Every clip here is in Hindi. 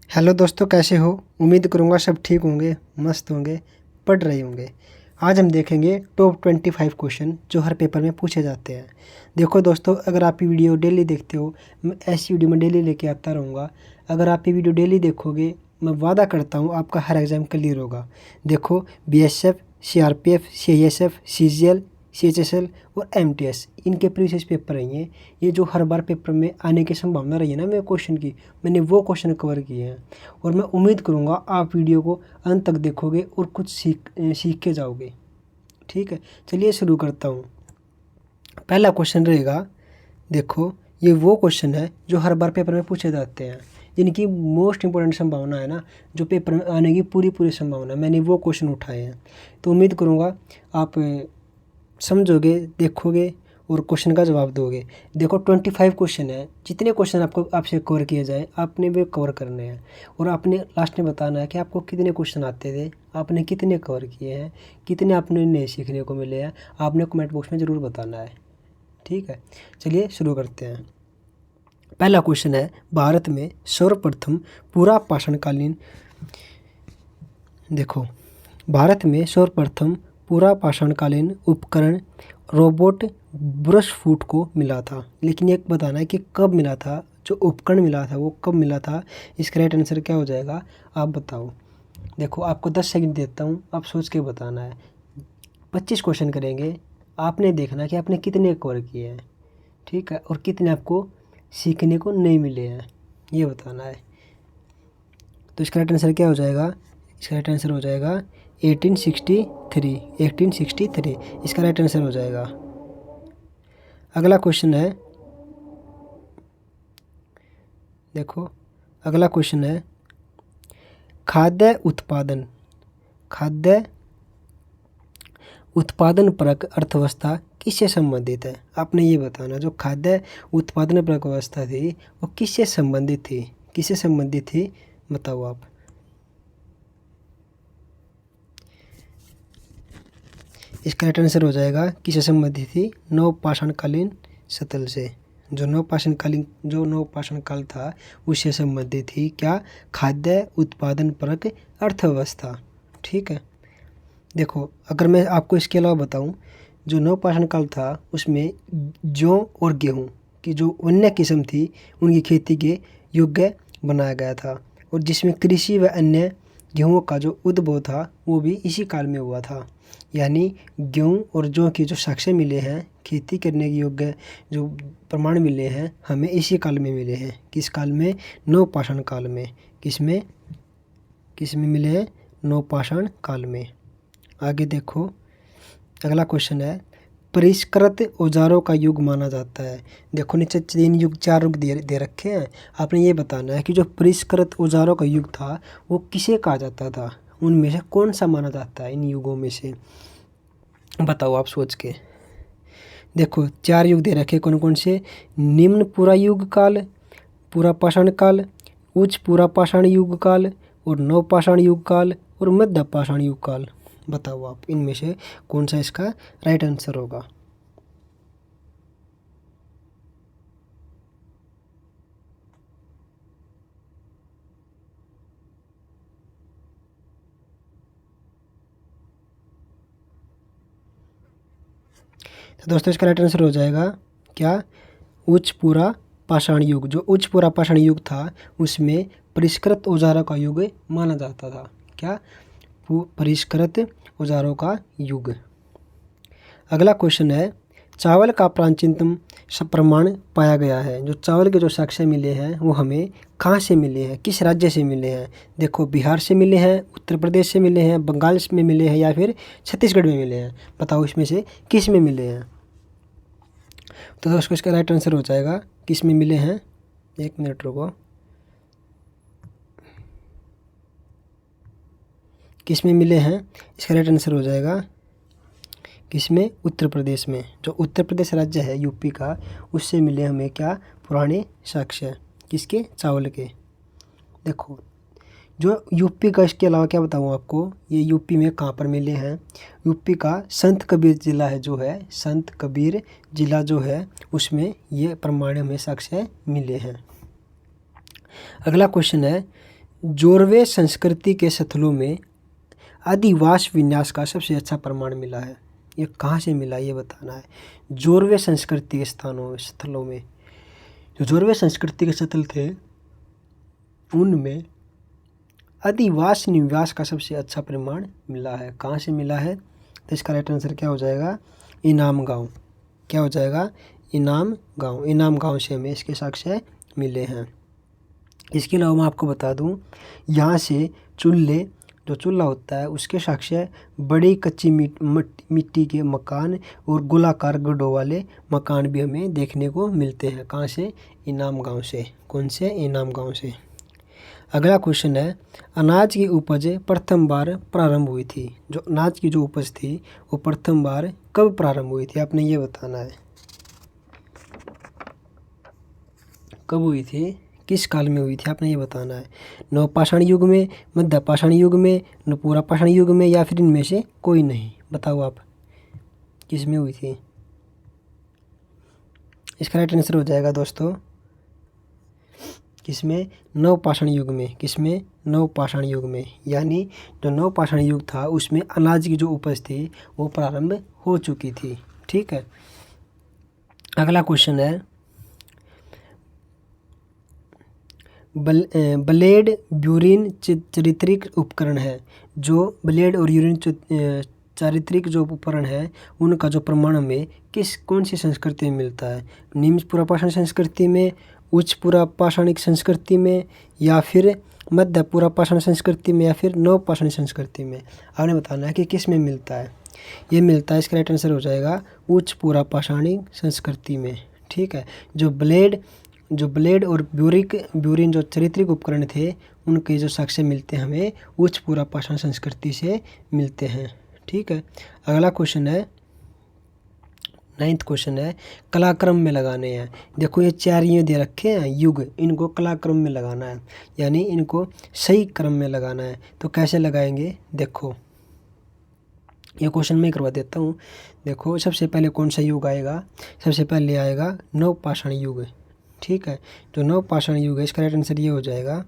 हेलो दोस्तों, कैसे हो? उम्मीद करूँगा सब ठीक होंगे, मस्त होंगे, पढ़ रहे होंगे। आज हम देखेंगे टॉप 25 क्वेश्चन जो हर पेपर में पूछे जाते हैं। देखो दोस्तों, अगर आप ये वीडियो डेली देखते हो, मैं ऐसी वीडियो में डेली लेके आता रहूँगा। अगर आप ये वीडियो डेली देखोगे, मैं वादा करता हूँ आपका हर एग्ज़ाम क्लियर होगा। देखो, BSF, CRPF, CISF, CGL, CHSL और एमटीएस, इनके प्रीवियस पेपर हैं ये जो हर बार पेपर में आने की संभावना रही है ना मेरे क्वेश्चन की, मैंने वो क्वेश्चन कवर किए हैं। और मैं उम्मीद करूँगा आप वीडियो को अंत तक देखोगे और कुछ सीख के जाओगे। ठीक है, चलिए शुरू करता हूँ। पहला क्वेश्चन रहेगा, देखो ये वो क्वेश्चन है जो हर बार पेपर में पूछे जाते हैं, जिनकी मोस्ट इंपॉर्टेंट संभावना है ना, जो पेपर में आने की पूरी संभावना, मैंने वो क्वेश्चन उठाए हैं। तो उम्मीद करूँगा आप समझोगे, देखोगे और क्वेश्चन का जवाब दोगे। देखो 25 क्वेश्चन है, जितने क्वेश्चन आपसे कवर किए जाए आपने वे कवर करने हैं। और आपने लास्ट में बताना है कि आपको कितने क्वेश्चन आते थे, आपने कितने कवर किए हैं, कितने आपने नए सीखने को मिले हैं, आपने कमेंट बॉक्स में ज़रूर बताना है। ठीक है, चलिए शुरू करते हैं। पहला क्वेश्चन है, भारत में सर्वप्रथम पूरा पाषाणकालीन, देखो भारत में सर्वप्रथम पूरा पाषाणकालीन उपकरण रोबोट ब्रशफूट को मिला था। लेकिन एक बताना है कि कब मिला था, जो उपकरण मिला था वो कब मिला था। इसका राइट आंसर क्या हो जाएगा, आप बताओ। देखो आपको 10 सेकंड देता हूँ, आप सोच के बताना है। 25 क्वेश्चन करेंगे, आपने देखना कि आपने कितने कवर किए हैं, ठीक है, और कितने आपको सीखने को नहीं मिले हैं, ये बताना है। तो इसका राइट आंसर क्या हो जाएगा, इसका राइट आंसर हो जाएगा 1863। इसका राइट आंसर हो जाएगा। अगला क्वेश्चन है, देखो अगला क्वेश्चन है, खाद्य उत्पादन परक अर्थव्यवस्था किससे संबंधित है। आपने ये बताना, जो खाद्य उत्पादन परक व्यवस्था थी वो किससे संबंधित थी, बताओ आप। इसका राइट आंसर हो जाएगा, किससे संबंधित थी, नवपाषाणकालीन सतल से। जो नवपाषाण काल था उससे संबंधित थी क्या, खाद्य उत्पादन परक अर्थव्यवस्था। ठीक है, देखो अगर मैं आपको इसके अलावा बताऊं, जो नवपाषाण काल था उसमें जौ और गेहूं की जो अन्य किस्म थी उनकी खेती के योग्य बनाया गया था। और जिसमें कृषि व अन्य गेहूँ का जो उद्भव था वो भी इसी काल में हुआ था। यानी गेहूँ और जौ की जो साक्ष्य मिले हैं, खेती करने के योग्य जो प्रमाण मिले हैं, हमें इसी काल में मिले हैं। किस काल में, नवपाषाण काल में। किस में मिले हैं, नवपाषाण काल में। आगे देखो, अगला क्वेश्चन है, परिष्कृत औजारों का युग माना जाता है। देखो नीचे 4 युग दे रखे हैं, आपने ये बताना है कि जो परिष्कृत औजारों का युग था वो किसे कहा जाता था, उनमें से कौन सा माना जाता है, इन युगों में से बताओ आप सोच के। देखो 4 युग दे रखे, कौन कौन से, निम्न पूरा युग काल, पूरा पाषाण काल, उच्च पूरा पाषाण युग काल और नवपाषाण युग काल और मध्य पाषाण युग काल। बताओ आप इनमें से कौन सा इसका राइट आंसर होगा। तो दोस्तों इसका राइट आंसर हो जाएगा क्या, उच्च पूरा पाषाण युग। जो उच्च पूरा पाषाण युग था उसमें परिष्कृत औजारों का युग माना जाता था। क्या, परिष्कृत औजारों का युग। अगला क्वेश्चन है, चावल का प्राचीनतम प्रमाण पाया गया है। जो चावल के जो साक्ष्य मिले हैं वो हमें कहाँ से मिले हैं, किस राज्य से मिले हैं। देखो बिहार से मिले हैं, उत्तर प्रदेश से मिले हैं, बंगाल में मिले हैं या फिर छत्तीसगढ़ में मिले हैं। बताओ इसमें से किस में मिले हैं। तो दोस्तों इसका राइट आंसर हो जाएगा, किस में मिले हैं, एक मिनट रुको, किस में मिले हैं, इसका राइट आंसर हो जाएगा किसमें, उत्तर प्रदेश में। जो उत्तर प्रदेश राज्य है यूपी का, उससे मिले हमें क्या, पुराने साक्ष्य, किसके, चावल के। देखो जो यूपी का, इसके अलावा क्या बताऊँ आपको, ये यूपी में कहाँ पर मिले हैं, यूपी का संत कबीर जिला है, जो है संत कबीर जिला जो है उसमें ये प्रमाण हमें साक्ष्य मिले हैं। अगला क्वेश्चन है, जोरवे संस्कृति के स्थलों में आदिवास विन्यास का सबसे अच्छा प्रमाण मिला है। ये कहाँ से मिला ये बताना है। जोरवे संस्कृति के स्थलों में जो जोरवे संस्कृति के स्थल थे उनमें आदिवासी निवास का सबसे अच्छा प्रमाण मिला है। कहाँ से मिला है? तो इसका राइट आंसर क्या हो जाएगा? इनाम गांव। क्या हो जाएगा? इनाम गांव। इनाम गांव से हमें इसके साक्ष्य मिले हैं। इसके अलावा मैं आपको बता दूं, यहाँ से चूल्हे, जो चूल्हा होता है उसके साक्ष्य बड़ी कच्ची मिट्टी के मकान और गोलाकार गड्ढों वाले मकान भी हमें देखने को मिलते हैं। कहाँ से? इनाम गांव से। कौन से? इनाम गांव से। अगला क्वेश्चन है, अनाज की उपज प्रथम बार प्रारंभ हुई थी। जो अनाज की जो उपज थी वो प्रथम बार कब प्रारंभ हुई थी? आपने ये बताना है। कब हुई थी? किस काल में हुई थी? आपने ये बताना है। नवपाषाण युग में, मध्य पाषाण युग में, नवपूरा पाषाण युग में, या फिर इनमें से कोई नहीं? बताओ आप किस में हुई थी। इसका राइट आंसर हो जाएगा दोस्तों किसमें? नवपाषाण युग में। किसमें? नवपाषाण युग में। यानी जो नवपाषाण युग था उसमें अनाज की जो उपज थी वो प्रारंभ हो चुकी थी। ठीक है। अगला क्वेश्चन है, ब्लेड यूरिन चारित्रिक उपकरण है। जो ब्लेड और यूरिन चारित्रिक जो उपकरण है उनका जो प्रमाण हमें कौन सी संस्कृति में मिलता है? निम्न पुरापाषाण संस्कृति में, उच्च पुरापाषाणिक संस्कृति में, या फिर मध्य पुरापाषाण संस्कृति में, या फिर नवपाषाण संस्कृति में? आपने बताना है कि किस में मिलता है। ये मिलता है, इसका राइट आंसर हो जाएगा उच्च पुरापाषाणिक संस्कृति में। ठीक है। जो ब्लेड और ब्यूरिन जो चारित्रिक उपकरण थे उनके जो साक्ष्य मिलते हैं हमें उच्च पुरापाषाण संस्कृति से मिलते हैं। ठीक है। अगला क्वेश्चन है, 9th क्वेश्चन है, कलाक्रम में लगाने हैं। देखो ये 4 ये दे रखे हैं युग, इनको कलाक्रम में लगाना है, यानी इनको सही क्रम में लगाना है। तो कैसे लगाएंगे? देखो ये क्वेश्चन मैं करवा देता हूँ। देखो सबसे पहले कौन सा युग आएगा? सबसे पहले आएगा नवपाषाण युग। ठीक है। जो नवपाषाण युग है इसका राइट आंसर ये हो जाएगा,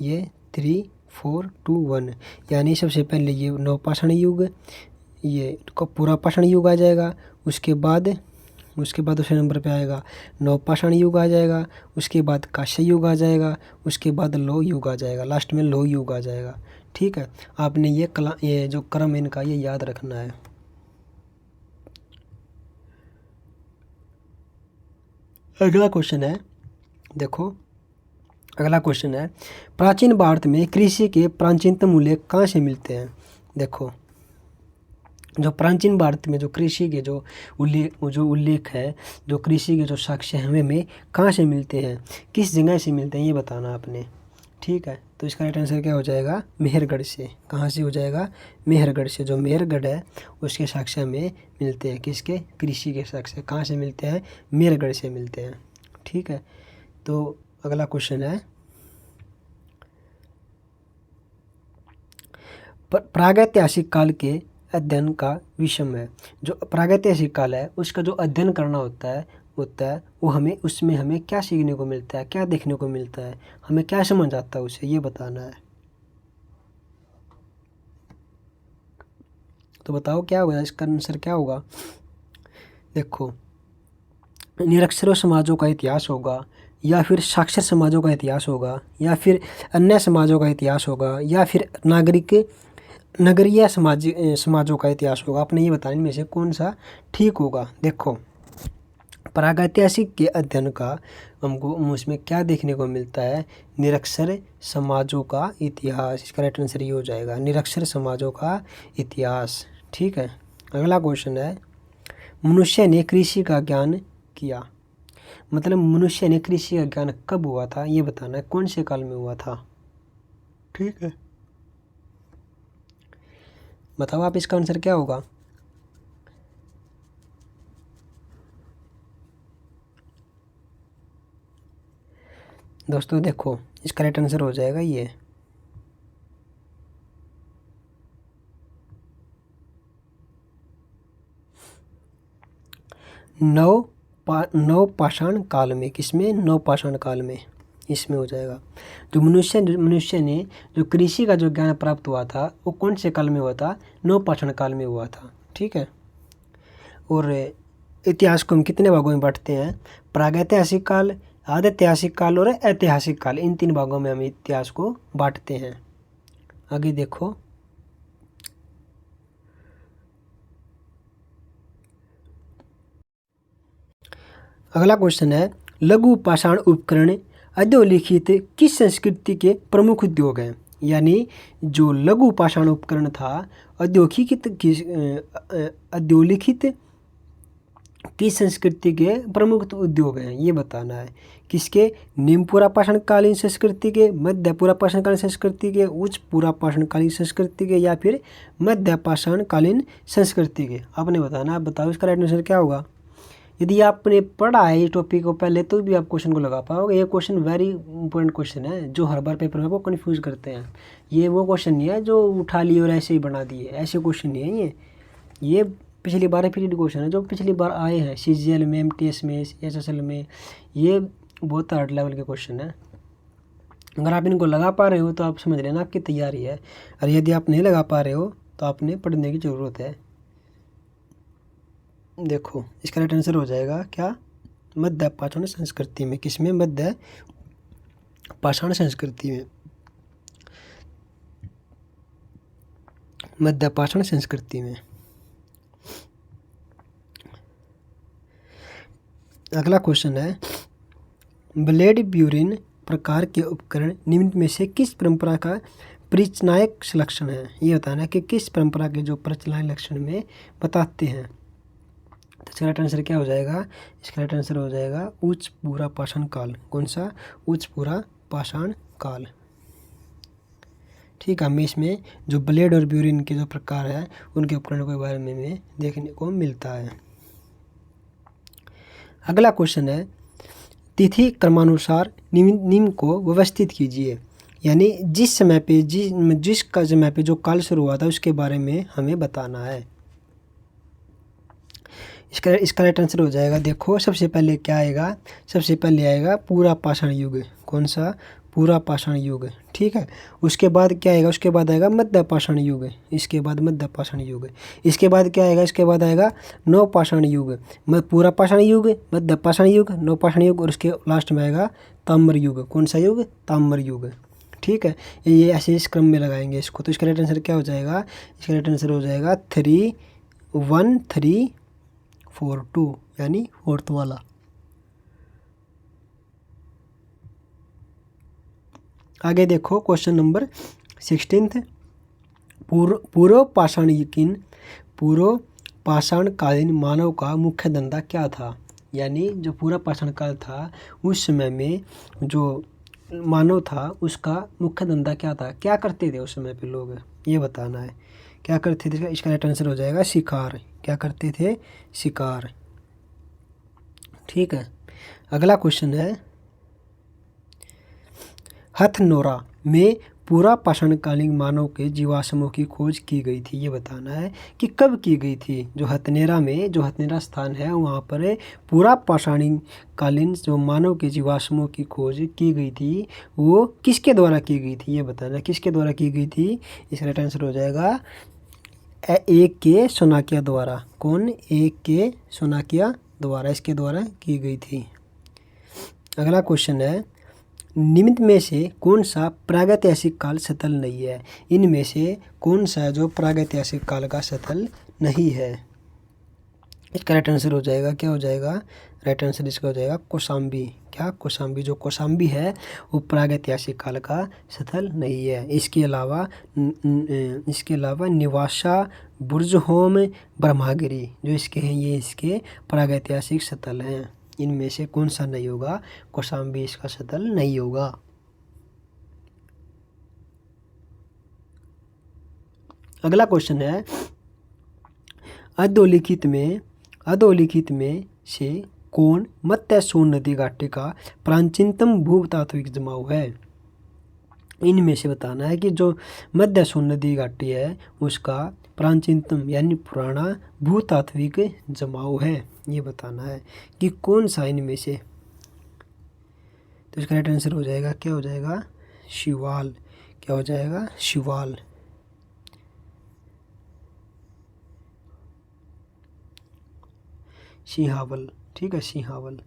ये 3 4 2 1। यानी सबसे पहले ये नवपाषाण युग, ये पुरापाषाण युग आ जाएगा। उसके बाद दूसरे नंबर पे आएगा नवपाषाण युग आ जाएगा। उसके बाद कांस्य युग आ जाएगा। उसके बाद लौह युग आ जाएगा। लास्ट में लौह युग आ जाएगा। ठीक है। आपने ये जो क्रम इनका ये याद रखना है। अगला क्वेश्चन है, देखो अगला क्वेश्चन है, प्राचीन भारत में कृषि के प्राचीनतम उल्लेख कहाँ से मिलते हैं? देखो जो प्राचीन भारत में जो कृषि के जो उल्लेख है, जो कृषि के जो साक्ष्य हमें कहाँ से मिलते हैं, किस जगह से मिलते हैं, ये बताना आपने। ठीक है। तो इसका राइट आंसर क्या हो जाएगा? मेहरगढ़ से। कहाँ से हो जाएगा? मेहरगढ़ से। जो मेहरगढ़ है उसके साक्ष्य हमें मिलते हैं। किसके? कृषि के साक्ष्य कहाँ से मिलते हैं? मेहरगढ़ से मिलते हैं। ठीक है। तो अगला क्वेश्चन है, प्रागैतिहासिक काल के अध्ययन का विषम है। जो प्रागैतिहासिक काल है उसका जो अध्ययन करना होता है वो हमें उसमें हमें क्या सीखने को मिलता है, क्या देखने को मिलता है, हमें क्या समझ आता है उसे, ये बताना है। तो बताओ क्या होगा? इसका आंसर क्या होगा? देखो निरक्षर समाजों का इतिहास होगा, या फिर साक्षर समाजों का इतिहास होगा, या फिर अन्य समाजों का इतिहास होगा, या फिर नगरीय समाजों का इतिहास होगा। आपने ये बताने में से कौन सा ठीक होगा? देखो प्रागैतिहासिक के अध्ययन का हमको उसमें क्या देखने को मिलता है? निरक्षर समाजों का इतिहास। इसका राइट आंसर ये हो जाएगा, निरक्षर समाजों का इतिहास। ठीक है। अगला क्वेश्चन है, मनुष्य ने कृषि का ज्ञान किया। मतलब मनुष्य ने कृषि का ज्ञान कब हुआ था, ये बताना है। कौन से काल में हुआ था? ठीक है। बताओ आप, इसका आंसर क्या होगा? दोस्तों देखो इसका राइट आंसर हो जाएगा ये नवपाषाण काल में। किसमें? नवपाषाण काल में। इसमें हो जाएगा। जो मनुष्य ने जो कृषि का जो ज्ञान प्राप्त हुआ था वो कौन से काल में हुआ था? नवपाषाण काल में हुआ था। ठीक है। और इतिहास को हम कितने भागों में बांटते हैं? प्रागैतिहासिक काल, आदिऐतिहासिक काल और ऐतिहासिक काल, इन 3 भागों में हम इतिहास को बांटते हैं। आगे देखो, अगला क्वेश्चन है लघु पाषाण उपकरण अधोलिखित किस संस्कृति के प्रमुख उद्योग हैं? यानी जो लघु पाषाण उपकरण था अधोलिखित किस संस्कृति के प्रमुख उद्योग हैं, ये बताना है। किसके? निम्न पुरापाषाण कालीन संस्कृति के, मध्य पुरापाषाण कालीन संस्कृति के, उच्च पुरापाषाण कालीन संस्कृति के, या फिर मध्य पाषाण कालीन संस्कृति के? आपने बताना। आप बताओ इसका राइट आंसर क्या होगा। यदि आपने पढ़ा है इस टॉपिक को पहले तो भी आप क्वेश्चन को लगा पाओगे। ये क्वेश्चन वेरी इंपॉर्टेंट क्वेश्चन है जो हर बार पेपर में आपको कन्फ्यूज करते हैं। ये वो क्वेश्चन नहीं है जो उठा लिए और ऐसे ही बना दिए, ऐसे क्वेश्चन नहीं है ये पिछली बार रिपीटेड क्वेश्चन है जो पिछली बार आए हैं CGL में, MTS में, SSL में। ये बहुत हार्ड लेवल के क्वेश्चन है। अगर आप इनको लगा पा रहे हो तो आप समझ लेना आपकी तैयारी है, और यदि आप नहीं लगा पा रहे हो तो आपने पढ़ने की ज़रूरत है। देखो इसका राइट आंसर हो जाएगा क्या? मध्य पाषाण संस्कृति में। किसमें? मध्य पाषाण संस्कृति में। मध्य पाषाण संस्कृति में। अगला क्वेश्चन है ब्लेड ब्यूरिन प्रकार के उपकरण निम्न में से किस परंपरा का परिचनायक लक्षण है? ये बताना है कि किस परंपरा के जो परिचनायक लक्षण में बताते हैं। तो इसका राइट आंसर क्या हो जाएगा? इसका राइट आंसर हो जाएगा उच्च पूरा पाषाण काल। कौन सा? उच्च पूरा पाषाण काल। ठीक है। हमें इसमें जो ब्लेड और ब्यूरिन के जो प्रकार है उनके उपकरणों के बारे में देखने को मिलता है। अगला क्वेश्चन है तिथि क्रमानुसार निम्न को व्यवस्थित कीजिए। यानी जिस समय पे समय पे जो काल शुरू हुआ था उसके बारे में हमें बताना है। इसका राइट आंसर हो जाएगा। देखो सबसे पहले क्या आएगा? सबसे पहले आएगा पूरा पाषाण युग। कौन सा? पूरा पाषाण युग। ठीक है। उसके बाद क्या आएगा? उसके बाद आएगा मध्य पाषाण युग। इसके बाद मध्य पाषाण युग। इसके बाद क्या आएगा? इसके बाद आएगा नव पाषाण युग। पूरा पाषाण युग, मध्य पाषाण युग, नव पाषाण युग, और उसके लास्ट में आएगा ताम्र युग। कौन सा युग? ताम्र युग। ठीक है। ये ऐसे इस क्रम में लगाएंगे इसको। तो इसका राइट आंसर क्या हो जाएगा? इसका राइट आंसर हो जाएगा 31342, यानी 4th वाला। आगे देखो क्वेश्चन नंबर 16। पूर्व पाषाण कालीन मानव का मुख्य धंधा क्या था? यानी जो पूरा पाषाण काल था उस समय में जो मानव था उसका मुख्य धंधा क्या था? क्या करते थे उस समय पे लोग? ये बताना है। क्या करते थे? इसका राइट आंसर हो जाएगा शिकार। क्या करते थे? शिकार। ठीक है। अगला क्वेश्चन है हथनोरा में पूरा पाषाणकालीन मानव के जीवाश्मों की खोज की गई थी। ये बताना है कि कब की गई थी। जो हथनेरा स्थान है वहाँ पर पूरा पाषाणकालीन जो मानव के जीवाश्मों की खोज की गई थी वो किसके द्वारा की गई थी? ये बताना है किसके द्वारा की गई थी। इसका राइट आंसर हो जाएगा A.K. शोनाकिया द्वारा। कौन? A.K. शोनाकिया द्वारा, इसके द्वारा की गई थी। अगला क्वेश्चन है निम्न में से कौन सा प्रागैतिहासिक काल सतल नहीं है? इनमें से कौन सा जो प्रागैतिहासिक काल का सतल नहीं है? इसका राइट आंसर हो जाएगा क्या हो जाएगा? राइट आंसर इसका हो जाएगा कौशाम्बी। क्या? कौशाम्बी। जो कौशाम्बी है वो प्रागैतिहासिक काल का सतल नहीं है। इसके अलावा निवासा, बुर्जहोम, ब्रह्मागिरी जो इसके हैं ये इसके प्रागैतिहासिक सतल हैं। इनमें से कौन सा नहीं होगा? कौशाम्बी इसका सतल नहीं होगा। अगला क्वेश्चन है अधोलिखित में से कौन मध्य सोन नदी घाटी का प्राचीनतम भूतात्विक जमाव है? इनमें से बताना है कि जो मध्य सोन नदी घाटी है उसका प्राचीनतम यानी पुराना भूतात्विक जमाव है। ये बताना है कि कौन सा इनमें से। तो इसका राइट आंसर हो जाएगा, क्या हो जाएगा, शिवाल। क्या हो जाएगा, शिवाल। सिंहावल, ठीक है, सिंहावल।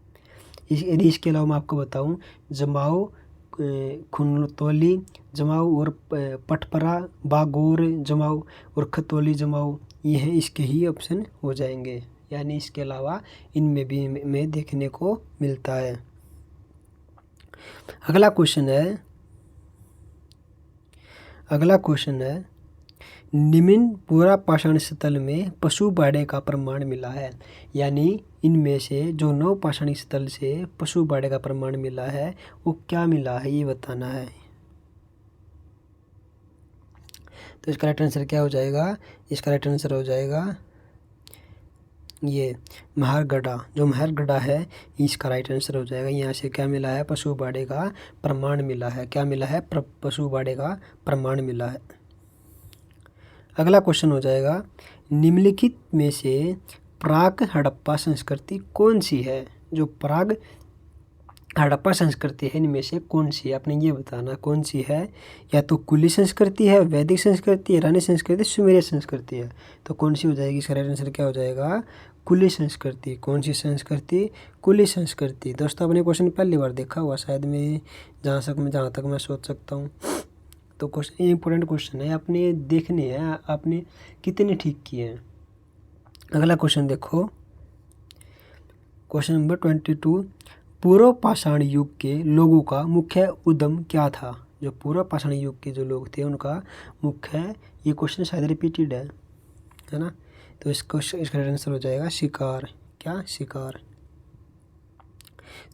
यदि इसके अलावा मैं आपको बताऊं, जमाओ, खुनतौली जमाओ और पटपरा, बागोर जमाओ और खतौली जमाओ, ये है इसके ही ऑप्शन हो जाएंगे। यानी इसके अलावा इनमें भी में देखने को मिलता है। अगला क्वेश्चन है निम्न पूरा पाषाण स्थल में पशु बाड़े का प्रमाण मिला है। यानी इनमें से जो 9 पाषाणी स्थल से पशु बाड़े का प्रमाण मिला है वो क्या मिला है, ये बताना है। तो इसका राइट आंसर क्या हो जाएगा, इसका राइट आंसर हो जाएगा ये महारगढ़ा। जो महारगढ़ा है इसका राइट आंसर हो जाएगा। यहाँ से क्या मिला है, पशु बाड़े का प्रमाण मिला है। क्या मिला है, पशु बाड़े का प्रमाण मिला है। अगला क्वेश्चन हो जाएगा, निम्नलिखित में से प्राक हड़प्पा संस्कृति कौन सी है। जो प्राग हड़प्पा संस्कृति है इनमें से कौन सी है, आपने ये बताना कौन सी है। या तो कुली संस्कृति है, वैदिक संस्कृति है, ईरानी संस्कृति, सुमेरिय संस्कृति है। तो कौन सी हो जाएगी, इसका राइट आंसर क्या हो जाएगा, कुली संस्कृति। कौन सी संस्कृति, कुली संस्कृति। दोस्तों आपने क्वेश्चन पहली बार देखा हुआ शायद, मैं जहाँ तक मैं सोच सकता हूँ। तो क्वेश्चन इंपॉर्टेंट क्वेश्चन है, आपने देखने हैं आपने कितने ठीक किए हैं। अगला क्वेश्चन देखो, क्वेश्चन नंबर 22, पूर्व पाषाण युग के लोगों का मुख्य उद्यम क्या था। जो पूर्व पाषाण युग के जो लोग थे उनका मुख्य, ये क्वेश्चन शायद रिपीटेड है ना। तो इसका आंसर हो जाएगा शिकार। क्या, शिकार।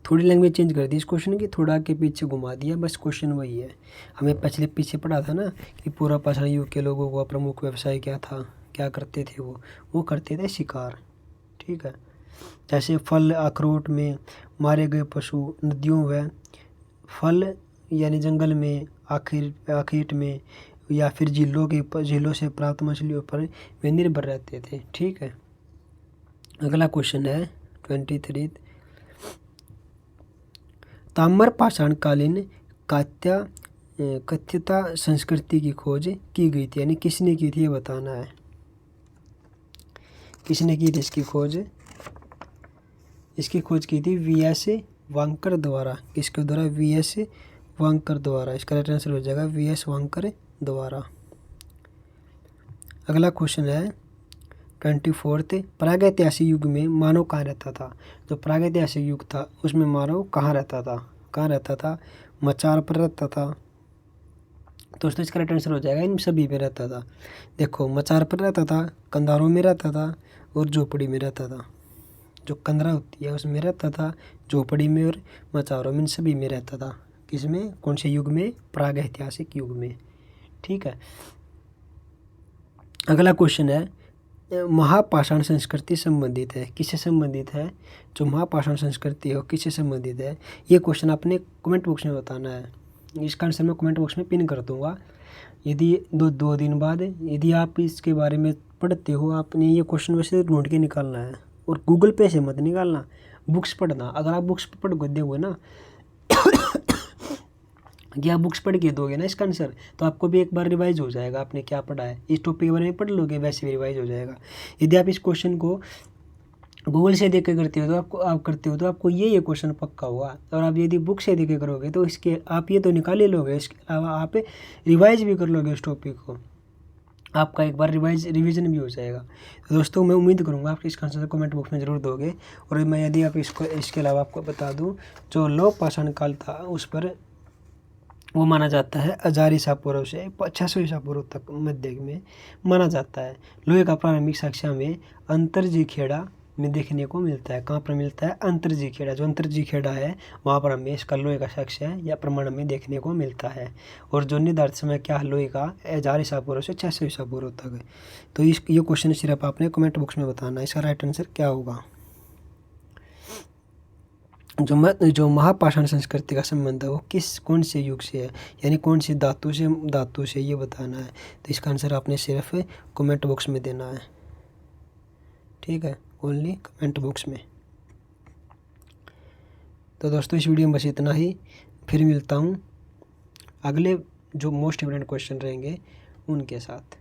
थोड़ी लैंग्वेज चेंज कर दी इस क्वेश्चन की, थोड़ा के पीछे घुमा दिया, बस क्वेश्चन वही है। हमें पीछे पढ़ा था ना कि पूर्व पाषाण युग के लोगों का प्रमुख व्यवसाय क्या था, क्या करते थे वो करते थे शिकार, ठीक है। जैसे फल अखरोट में मारे गए पशु, नदियों व फल यानी जंगल में, आखिर में, या फिर झीलों से प्राप्त मछलियों पर वे निर्भर रहते थे, ठीक है। अगला क्वेश्चन है 23, ताम्र पाषाण कालीन कथ्यता संस्कृति की खोज की गई थी। यानी किसने की थी ये बताना है। किसने की थी इसकी खोज, इसकी खोज की थी वी.एस. वांकर द्वारा। किसके द्वारा, वी.एस. वांकर द्वारा। इसका राइट आंसर हो जाएगा वी.एस. वांकर द्वारा। अगला क्वेश्चन है 24, प्रागैतिहासिक युग में मानव कहाँ रहता था। जो प्रागैतिहासिक युग था उसमें मानव कहाँ रहता था, मचार पर रहता था। दोस्तों इसका राइट आंसर हो जाएगा इन सभी में रहता था। देखो, मचार पर रहता था, कंधारों में रहता था और झोपड़ी में रहता था। जो कंदरा होती है उसमें रहता था, झोपड़ी में और मचारों में, इन सभी में रहता था। किसमें, कौन से युग में, प्रागैतिहासिक युग में, ठीक है। अगला क्वेश्चन है, महापाषाण संस्कृति संबंधित है, किससे संबंधित है। जो महापाषाण संस्कृति है किससे संबंधित है, ये क्वेश्चन आपने कमेंट बॉक्स में बताना है। इसका आंसर मैं कमेंट बॉक्स में पिन कर दूंगा। यदि दो दिन बाद यदि आप इसके बारे में पढ़ते हो, आपने ये क्वेश्चन वैसे ढूंढ के निकालना है और गूगल पे से मत निकालना, बुक्स पढ़ना। अगर आप बुक्स पढ़ के दोगे ना कि आप बुक्स पढ़ के दोगे ना इसका आंसर, तो आपको भी एक बार रिवाइज हो जाएगा आपने क्या पढ़ा है। इस टॉपिक के बारे में पढ़ लोगे वैसे भी रिवाइज हो जाएगा। यदि आप इस क्वेश्चन को गूगल से देख के करते हो तो आपको ये क्वेश्चन पक्का होगा। और आप यदि बुक से देख के करोगे तो इसके आप ये तो निकाल ही लोगे, इसके अलावा आप रिवाइज भी कर लोगे उस टॉपिक को, आपका एक बार रिवीजन भी हो जाएगा। तो दोस्तों मैं उम्मीद करूंगा आप इसका आंसर कमेंट बॉक्स में ज़रूर दोगे। और मैं यदि आप इसके अलावा आपको बता दूं, जो लौह पाषाण काल था उस पर वो माना जाता है 1000 ईसा पूर्व से 600 ईसा पूर्व तक मध्य में माना जाता है। लोहे का प्रारंभिक साक्ष्य में अंतरजी खेड़ा में देखने को मिलता है। कहाँ पर मिलता है, अंतरजी खेड़ा। जो अंतरजी खेड़ा है वहाँ पर हमें इसका लोहे का साक्ष्य है या प्रमाण में देखने को मिलता है। और जो निर्धारित समय क्या है लोहे का, 1000 ईसा पूर्व से 600 ईसा पूर्व तक। तो ये क्वेश्चन सिर्फ आपने कमेंट बॉक्स में बताना है इसका राइट आंसर क्या होगा। जो महापाषाण संस्कृति का संबंध है वो कौन से युग से है, यानी कौन सी धातु से ये बताना है। तो इसका आंसर आपने सिर्फ कमेंट बॉक्स में देना है, ठीक है, ओनली कमेंट बॉक्स में। तो दोस्तों इस वीडियो में बस इतना ही, फिर मिलता हूँ अगले जो मोस्ट इम्पोर्टेंट क्वेश्चन रहेंगे उनके साथ।